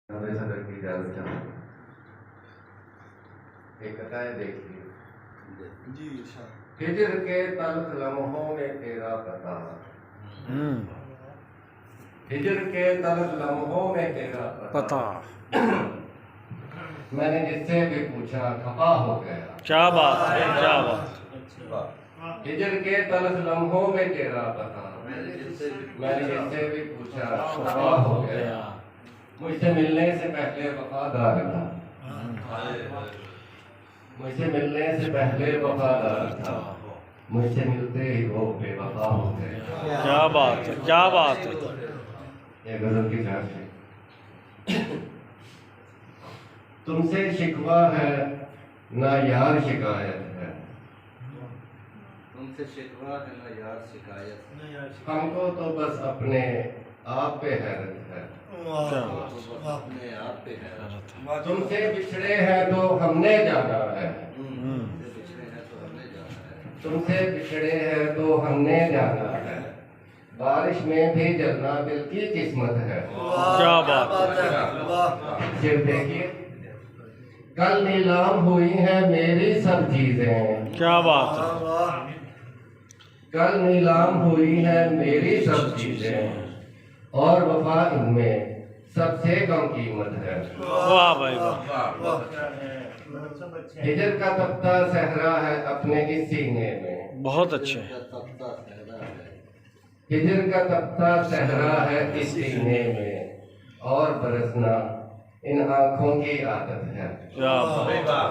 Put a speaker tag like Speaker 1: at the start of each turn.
Speaker 1: सदर की इजाजत चाहूँ। एक कथाएं देखिए
Speaker 2: जी।
Speaker 1: हिजर के तल्ख लम्हों में तेरा पता, हिजर के तल्ख लम्हों में तेरा पता। मैंने जिससे भी पूछा खफा हो गया।
Speaker 3: क्या बात है, क्या बात।
Speaker 1: हिजर के तल्ख लम्हों में तेरा पता, मैंने जिससे भी पूछा खफा हो गया। मुझसे मिलने से पहले वफादार था, मुझसे मिलने से पहले वफादार था, मुझसे मिलते ही वो बेवफा हो गए।
Speaker 3: क्या बात है, क्या बात है।
Speaker 1: ये गजल की जान है। तुमसे शिकवा है ना यार शिकायत है,
Speaker 4: तुमसे शिकवा है ना यार शिकायत,
Speaker 1: हमको तो बस अपने आप पे हैरत है।
Speaker 4: अपने आप पे है।
Speaker 1: तुमसे बिछड़े हैं तो हमने जाना है,
Speaker 4: बिछड़े हैं तो हमने जाना है,
Speaker 1: तुमसे बिछड़े हैं तो हमने जाना है। बारिश में भी जलना दिल की किस्मत है।
Speaker 3: क्या बात है।
Speaker 1: फिर देखिए कल नीलाम हुई है मेरी सब चीजें,
Speaker 3: क्या बात है।
Speaker 1: कल नीलाम हुई है मेरी सब चीजें, और वफा इनमें सबसे कम कीमत है।
Speaker 3: वाह भाई वाह।
Speaker 1: हिजर का तख्ता सहरा है अपने इस सीने में,
Speaker 3: बहुत अच्छे।
Speaker 4: तख्ता सहरा है,
Speaker 1: हिजर का तख्ता सहरा है इस सीने में, और बरसना इन आँखों की आदत है।
Speaker 3: क्या बात।